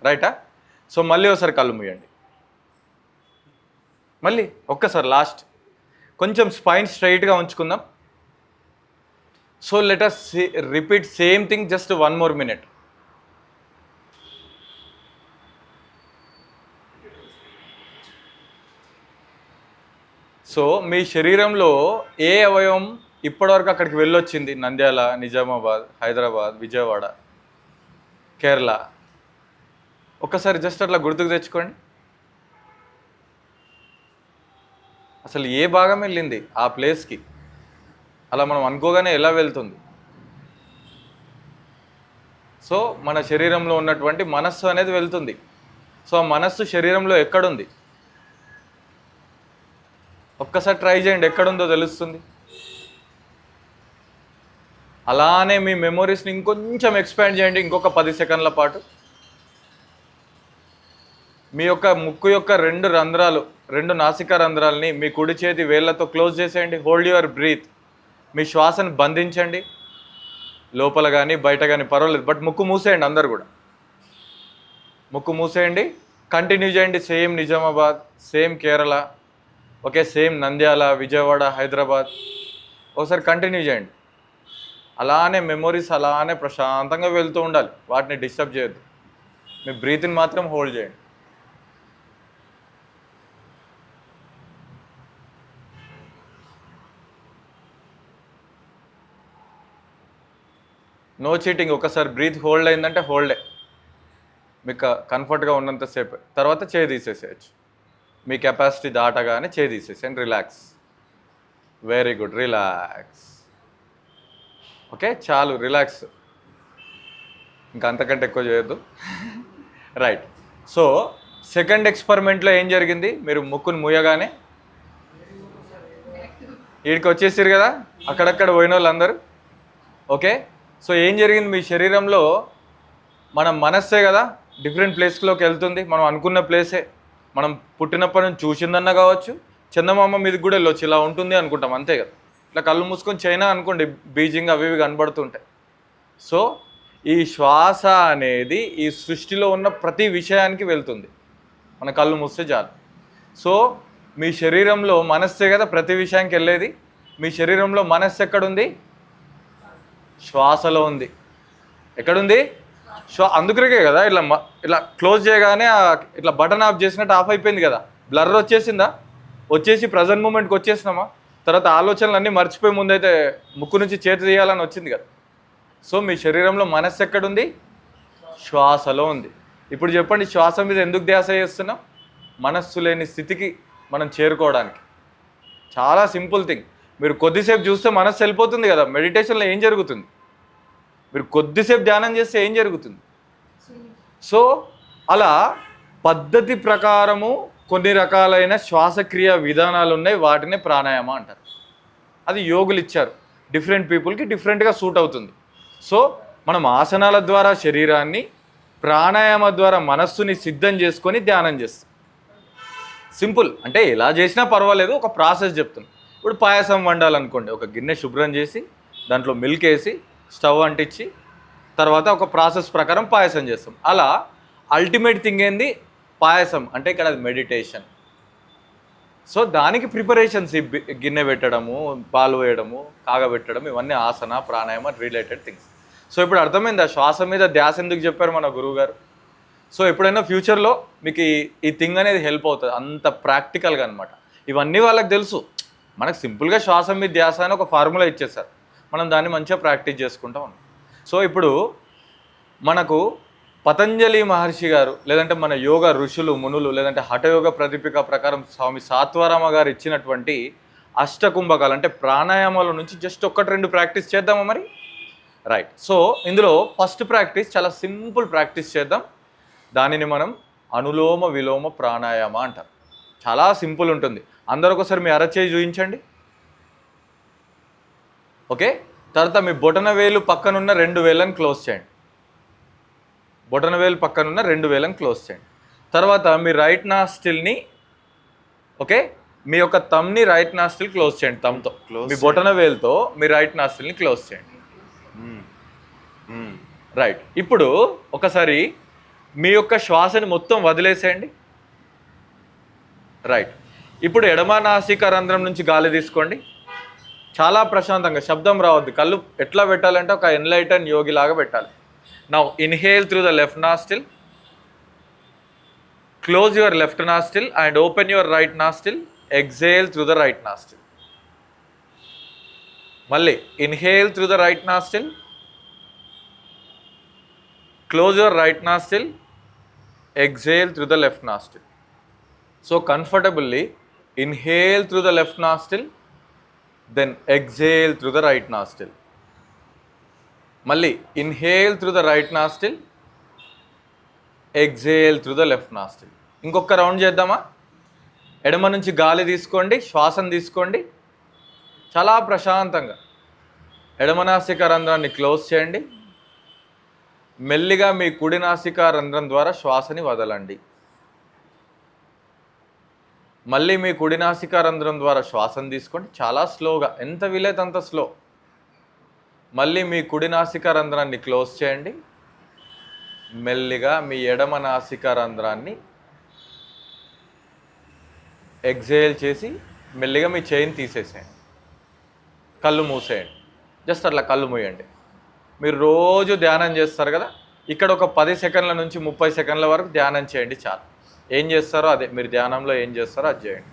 రైటా? సో మళ్ళీ ఒకసారి కళ్ళు మూయండి. మళ్ళీ ఒక్కసారి లాస్ట్. కొంచెం స్పైన్ స్ట్రైట్గా ఉంచుకుందాం. So let us repeat same thing just 1 more minute. So మీ శరీరంలో ఏ అవయవం ఇప్పటివరకు అక్కడికి వెళ్ళొచ్చింది? నంద్యాల, నిజామాబాద్, హైదరాబాద్, విజయవాడ, కేరళ. ఒక్కసారి జస్ట్ అట్లా గుర్తుకు తెచ్చుకోండి. అసలు ఏ భాగం వెళ్ళింది ఆ ప్లేస్కి? అలా మనం అనుకోగానే ఎలా వెళ్తుంది? సో మన శరీరంలో ఉన్నటువంటి మనస్సు అనేది వెళ్తుంది. సో ఆ మనస్సు శరీరంలో ఎక్కడుంది? ఒక్కసారి ట్రై చేయండి, ఎక్కడుందో తెలుస్తుంది. అలానే మీ మెమొరీస్ని ఇంకొంచెం ఎక్స్పాండ్ చేయండి, ఇంకొక 10 సెకండ్ల పాటు. మీ యొక్క ముక్కు యొక్క 2 రంధ్రాలు, 2 నాసికా రంధ్రాలని మీ కుడి చేతి వేళ్లతో క్లోజ్ చేసేయండి. Hold your breath. మీ శ్వాసను బంధించండి, లోపల కానీ బయట కానీ పర్వాలేదు, బట్ ముక్కు మూసేయండి. అందరు కూడా ముక్కు మూసేయండి. కంటిన్యూ చేయండి. Same Nizamabad, same Kerala, okay, same Nandyal, Vijayawada, Hyderabad. ఒకసారి కంటిన్యూ చేయండి. అలానే మెమొరీస్ అలానే ప్రశాంతంగా వెళ్తూ ఉండాలి, వాటిని డిస్టర్బ్ చేయొద్దు. మీ బ్రీత్ని మాత్రం హోల్డ్ చేయండి. No cheating. ఒకసారి బ్రీత్ హోల్డ్ అయిందంటే హోల్డే, మీకు కంఫర్ట్గా ఉన్నంతసేపు. తర్వాత చేయి తీసేసేయచ్చు. మీ కెపాసిటీ దాటగానే చేయి తీసేసేయండి. Relax. Very good, relax. Okay, చాలు, రిలాక్స్. ఇంకా అంతకంటే ఎక్కువ చేయొద్దు. రైట్. సో సెకండ్ ఎక్స్పెరిమెంట్లో ఏం జరిగింది? మీరు ముక్కును మూయగానే వీడికి వచ్చేసారు కదా, అక్కడక్కడ పోయిన వాళ్ళందరూ. ఓకే, సో ఏం జరిగింది? మీ శరీరంలో మన మనస్సే కదా డిఫరెంట్ ప్లేస్లోకి వెళ్తుంది. మనం అనుకున్న ప్లేసే మనం పుట్టినప్పటి నుంచి చూసిందన్నా కావచ్చు, చందమామ మీదకి కూడా వెళ్ళొచ్చు, ఇలా ఉంటుంది అనుకుంటాం అంతే కదా. ఇట్లా కళ్ళు మూసుకొని చైనా అనుకోండి, బీజింగ్ అవి ఇవి కనబడుతుంటాయి. సో ఈ శ్వాస అనేది ఈ సృష్టిలో ఉన్న ప్రతి విషయానికి వెళ్తుంది, మన కళ్ళు మూస్తే చాలు. సో మీ శరీరంలో మనస్సే కదా ప్రతి విషయానికి వెళ్ళేది. మీ శరీరంలో మనస్సు ఎక్కడుంది? శ్వాసలో ఉంది. ఎక్కడుంది? అందుకనే కదా ఇట్లా ఇట్లా క్లోజ్ చేయగానే ఇట్లా బటన్ ఆఫ్ చేసినట్టు ఆఫ్ అయిపోయింది కదా. బ్లర్ వచ్చేసిందా? వచ్చేసి ప్రజెంట్ మూమెంట్కి వచ్చేసినామా? తర్వాత ఆలోచనలు అన్నీ మర్చిపోయి ముందైతే ముక్కు నుంచి చేతి తీయాలని వచ్చింది కదా. సో మీ శరీరంలో మనస్సు ఎక్కడుంది? శ్వాసలో ఉంది. ఇప్పుడు చెప్పండి, శ్వాస మీద ఎందుకు ధ్యాస చేస్తున్నాం? మనస్సు లేని స్థితికి మనం చేరుకోవడానికి. చాలా సింపుల్ థింగ్. మీరు కొద్దిసేపు చూస్తే మనస్సు వెళ్ళిపోతుంది కదా. మెడిటేషన్లో ఏం జరుగుతుంది? మీరు కొద్దిసేపు ధ్యానం చేస్తే ఏం జరుగుతుంది? సో అలా పద్ధతి ప్రకారము కొన్ని రకాలైన శ్వాసక్రియ విధానాలు ఉన్నాయి, వాటినే ప్రాణాయామ అంటారు. అది యోగులు ఇచ్చారు, డిఫరెంట్ పీపుల్కి డిఫరెంట్గా సూట్ అవుతుంది. సో మనం ఆసనాల ద్వారా శరీరాన్ని, ప్రాణాయామ ద్వారా మనస్సుని సిద్ధం చేసుకొని ధ్యానం చేస్తాం. సింపుల్, అంటే ఎలా చేసినా పర్వాలేదు, ఒక ప్రాసెస్ చెప్తున్నాం. ఇప్పుడు పాయసం వండాలనుకోండి, ఒక గిన్నె శుభ్రం చేసి దాంట్లో మిల్క్ వేసి స్టవ్ అంటించి తర్వాత ఒక ప్రాసెస్ ప్రకారం పాయసం చేస్తాం. అలా అల్టిమేట్ థింగ్ ఏంది? పాయసం అంటే ఇక్కడ అది మెడిటేషన్. సో దానికి ప్రిపరేషన్స్, గిన్నె పెట్టడము, పాలు వేయడము, కాగబెట్టడం, ఇవన్నీ ఆసన ప్రాణాయామ రిలేటెడ్ థింగ్స్. సో ఇప్పుడు అర్థమైంది ఆ శ్వాస మీద ధ్యాస ఎందుకు చెప్పారు మన గురువు గారు. సో ఎప్పుడైనా ఫ్యూచర్లో మీకు ఈ థింగ్ అనేది హెల్ప్ అవుతుంది, అంత ప్రాక్టికల్గా అనమాట. ఇవన్నీ వాళ్ళకి తెలుసు. మనకు సింపుల్గా శ్వాస మీద ధ్యాస అని ఒక ఫార్ములా ఇచ్చేసారు, మనం దాన్ని మంచిగా ప్రాక్టీస్ చేసుకుంటా ఉన్నాం. సో ఇప్పుడు మనకు పతంజలి మహర్షి గారు, లేదంటే మన యోగ ఋషులు మునులు, లేదంటే హఠయోగ ప్రదీపిక ప్రకారం స్వామి సాత్వారామ గారు ఇచ్చినటువంటి అష్టకుంభకాలు అంటే ప్రాణాయామాల నుంచి జస్ట్ 1-2 ప్రాక్టీస్ చేద్దామా మరి? రైట్. సో ఇందులో ఫస్ట్ ప్రాక్టీస్ చాలా సింపుల్ ప్రాక్టీస్ చేద్దాం. దానిని మనం అనులోమ విలోమ ప్రాణాయామ అంటారు. చాలా సింపుల్ ఉంటుంది. అందరూ ఒకసారి మీ అరచేయి చూపించండి. ఓకే. తర్వాత మీ బొటన వేలు పక్కనున్న 2 వేళ్ళని క్లోజ్ చేయండి. బొటన వేలు పక్కనున్న 2 వేళ్ళని క్లోజ్ చేయండి. తర్వాత మీ రైట్ నాస్టిల్ని, ఓకే, మీ యొక్క థంబ్ని రైట్ నాస్టిల్ క్లోజ్ చేయండి. థంబ్తో మీ బొటన వేలుతో మీ రైట్ నాస్టిల్ని క్లోజ్ చేయండి. రైట్. ఇప్పుడు ఒకసారి మీ యొక్క శ్వాసని మొత్తం వదిలేసేయండి. రైట్. ఇప్పుడు ఎడమ నాసిక రంధ్రం నుంచి గాలి తీసుకోండి. చాలా ప్రశాంతంగా, శబ్దం రావద్దు. కళ్ళు ఎట్లా పెట్టాలంటే ఒక ఎన్లైటన్ యోగి లాగా పెట్టాలి. Now inhale through the left nostril, close your left nostril and open your right nostril. Exhale through the right nostril. మళ్ళీ inhale through the right nostril, close your right nostril, exhale through the left nostril. So comfortably inhale through the left nostril, then exhale through the right nostril. Malli inhale through the right nostril, exhale through the left nostril. ఇంకొక రౌండ్ చేద్దామా? ఎడమ నుంచి గాలి తీసుకోండి, శ్వాసను తీసుకోండి. చాలా ప్రశాంతంగా ఎడమ నాసిక రంధ్రాన్ని క్లోజ్ చేయండి. మెల్లిగా మీ కుడి నాసికా రంధ్రం ద్వారా శ్వాసని వదలండి. మళ్ళీ మీ కుడి నాసికా రంధ్రం ద్వారా శ్వాసను తీసుకోండి, చాలా స్లోగా, ఎంత వీలైతే అంత స్లో. మళ్ళీ మీ కుడి నాసికా రంధ్రాన్ని క్లోజ్ చేయండి. మెల్లిగా మీ ఎడమ నాసికా రంధ్రాన్ని ఎగ్జేల్ చేసి మెల్లిగా మీ చైన్ తీసేసేయండి. కళ్ళు మూసేయండి. జస్ట్ అట్లా కళ్ళు మూయండి. మీరు రోజు ధ్యానం చేస్తారు కదా, ఇక్కడ ఒక 10 సెకండ్ల నుంచి 30 సెకండ్ల వరకు ధ్యానం చేయండి చాలు. ఏం చేస్తారో అదే, మీరు ధ్యానంలో ఏం చేస్తారో అది చేయండి.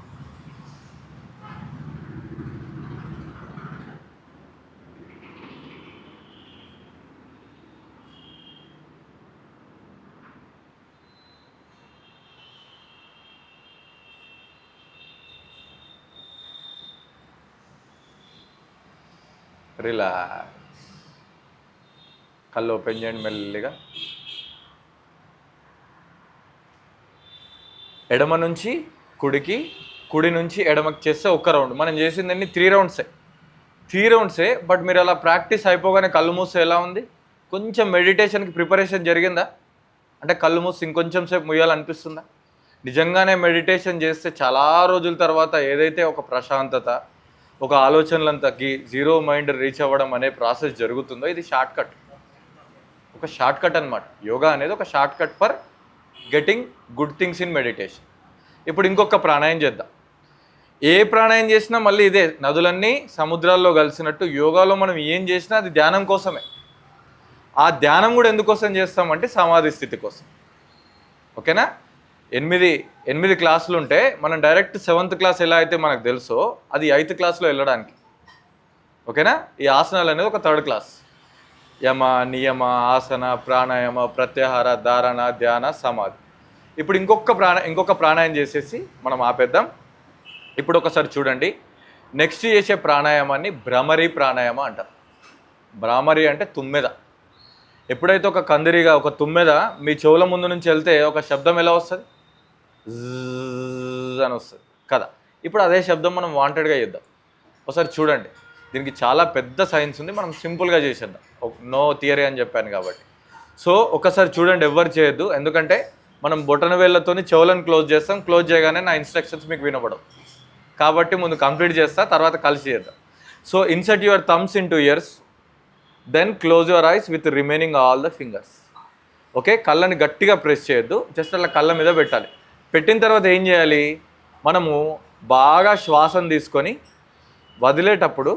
రిలాక్స్. కళ్ళు ఓపెన్ చేయండి మెల్లిగా. ఎడమ నుంచి కుడికి, కుడి నుంచి ఎడమకి చేస్తే ఒక్క రౌండ్. మనం చేసిందన్నీ 3 రౌండ్సే. 3 రౌండ్సే. బట్ మీరు అలా ప్రాక్టీస్ అయిపోగానే కళ్ళు మూస్తే ఎలా ఉంది? కొంచెం మెడిటేషన్కి ప్రిపరేషన్ జరిగిందా? అంటే కళ్ళు మూసి ఇంకొంచెం సేపు ముయ్యాలనిపిస్తుందా? నిజంగానే మెడిటేషన్ చేస్తే చాలా రోజుల తర్వాత ఏదైతే ఒక ప్రశాంతత, ఒక ఆలోచనలను తగ్గి జీరో మైండ్ రీచ్ అవ్వడం అనే ప్రాసెస్ జరుగుతుందో ఇది షార్ట్ కట్. ఒక షార్ట్ కట్ అనమాట. యోగా అనేది ఒక short cut for getting good things in meditation. ఇప్పుడు ఇంకొక ప్రాణాయం చేద్దాం. ఏ ప్రాణాయం చేసినా మళ్ళీ ఇదే, నదులన్నీ సముద్రాల్లో కలిసినట్టు యోగాలో మనం ఏం చేసినా అది ధ్యానం కోసమే. ఆ ధ్యానం కూడా ఎందుకోసం చేస్తామంటే సమాధి స్థితి కోసం. ఓకేనా? 8 క్లాసులు ఉంటే మనం డైరెక్ట్ 7th క్లాస్ ఎలా అయితే మనకు తెలుసో అది 8th క్లాస్లో వెళ్ళడానికి. ఓకేనా? ఈ ఆసనాలు అనేది ఒక 3rd క్లాస్. యమ, నియమ, ఆసన, ప్రాణాయామ, ప్రత్యాహార, ధారణ, ధ్యాన, సమాధి. ఇప్పుడు ఇంకొక ప్రాణాయం చేసేసి మనం ఆపేద్దాం. ఇప్పుడు ఒకసారి చూడండి. నెక్స్ట్ చేసే ప్రాణాయామాన్ని భ్రమరి ప్రాణాయామ అంటారు. భ్రామరి అంటే తుమ్మెద. ఎప్పుడైతే ఒక కందిరిగా ఒక తుమ్మెద మీ చెవుల ముందు నుంచి వెళ్తే ఒక శబ్దం ఎలా వస్తుంది? జ్జ్ అని వస్తుంది కదా. ఇప్పుడు అదే శబ్దం మనం వాంటెడ్గా చేద్దాం. ఒకసారి చూడండి. దీనికి చాలా పెద్ద సైన్స్ ఉంది, మనం సింపుల్గా చేసేద్దాం. నో థియరీ అని చెప్పాను కాబట్టి. సో ఒకసారి చూడండి, ఎవ్వరు చేయొద్దు. ఎందుకంటే మనం బొటన వేళ్ళతోని చెవులను క్లోజ్ చేస్తాం. క్లోజ్ చేయగానే నా ఇన్స్ట్రక్షన్స్ మీకు వినపడవు. కాబట్టి ముందు కంప్లీట్ చేస్తా, తర్వాత కలిసి చేద్దాం. So insert your thumbs in 2 ears, then close your eyes with remaining all the fingers. Okay? కళ్ళని గట్టిగా ప్రెస్ చేయొద్దు, జస్ట్ అలా కళ్ళ మీద పెట్టాలి. పెట్టిన తర్వాత ఏం చేయాలి? మనము బాగా శ్వాసను తీసుకొని వదిలేటప్పుడు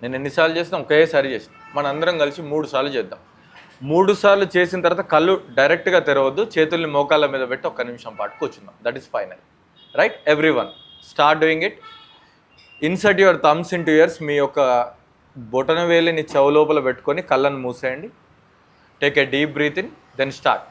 నేను ఎన్నిసార్లు చేసినా ఒకేసారి చేసిన. మనందరం కలిసి 3 సార్లు చేద్దాం. 3 సార్లు చేసిన తర్వాత కళ్ళు డైరెక్ట్గా తెరవద్దు, చేతుల్ని మోకాళ్ళ మీద పెట్టి 1 నిమిషం పాటు కూర్చుందాం. That is final. Right? Everyone start doing it. Insert your thumbs in 2 ears. మీ యొక్క బొటన వేలిని చెవు లోపల పెట్టుకొని కళ్ళను మూసేయండి. Take a deep breath in, then start.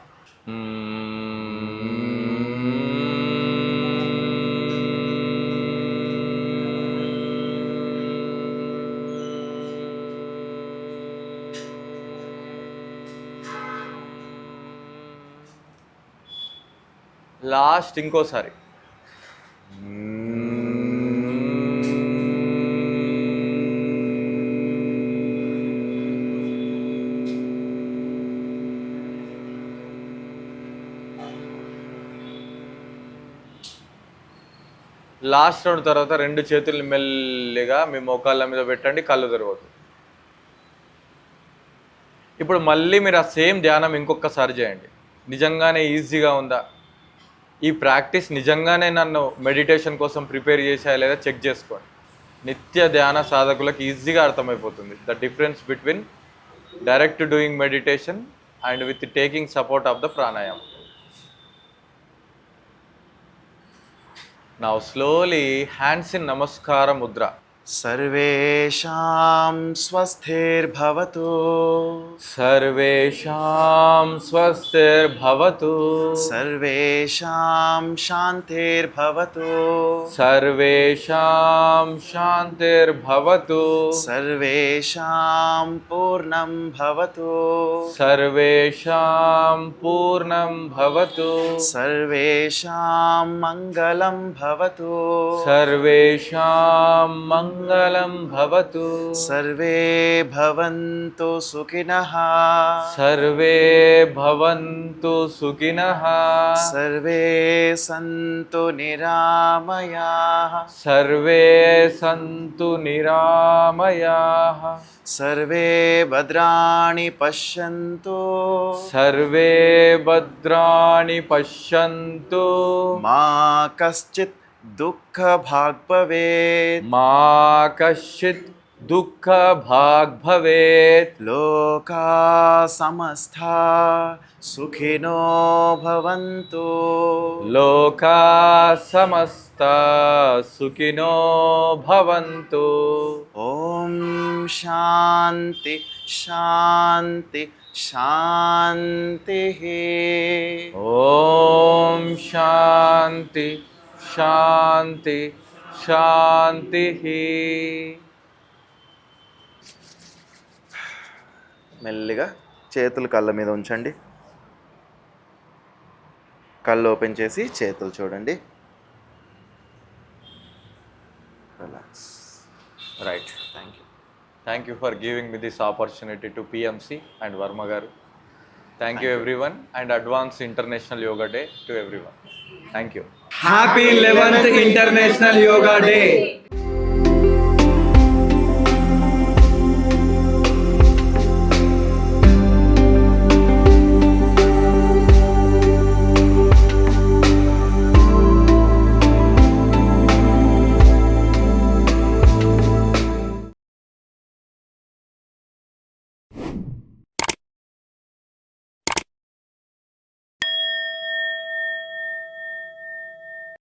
Last ఇంకోసారి. లాస్ట్ రౌండ్ తర్వాత 2 చేతుల్ని మెల్లిగా మీ మోకాళ్ళ మీద పెట్టండి, కళ్ళు తెరవద్దు. ఇప్పుడు మళ్ళీ మీరు ఆ సేమ్ ధ్యానం ఇంకొకసారి చేయండి. నిజంగానే ఈజీగా ఉందా? ఈ ప్రాక్టీస్ నిజంగానే నన్ను మెడిటేషన్ కోసం ప్రిపేర్ చేసాయా లేదా చెక్ చేసుకోండి. నిత్య ధ్యాన సాధకులకు ఈజీగా అర్థమైపోతుంది the difference between direct doing meditation and with taking support of the pranayama. Now slowly hands in namaskara mudra. सर्वेषां स्वस्तिर्भवतु. सर्वेषां स्वस्तिर्भवतु. सर्वेषां शान्तिर्भवतु. सर्वेषां शान्तिर्भवतु. सर्वेषां पूर्णं भवतु. सर्वेषां पूर्णं भवतु. सर्वेषां मङ्गलं भवतु. सर्वेषां मङ्गलं भवतु. सर्वे भवन्तु सुखिनः. सर्वे भवन्तु सुखिनः. सर्वे सन्तु निरामयाः. सर्वे सन्तु निरामयाः. सर्वे भद्राणि पश्यन्तु. सर्वे भद्राणि पश्यन्तु. मा कश्चित् दुःखभाग् भवेत्. मा कश्चित् दुःखभाग् भवेत्. लोका समस्ता सुखिनो भवन्तु. लोका समस्ता सुखिनो भवन्तु. ॐ शान्ति शान्ति शान्तिः. ॐ शान्ति शान्ति शान्तिः. మెల్లిగా చేతులు కళ్ళ మీద ఉంచండి. కళ్ళు ఓపెన్ చేసి చేతులు చూడండి. Relax. Right. Thank you. Thank you for giving me this opportunity to PMC and Varma garu. Thank you everyone and advance international yoga day to everyone. Thank you. Happy 11th International Yoga Day.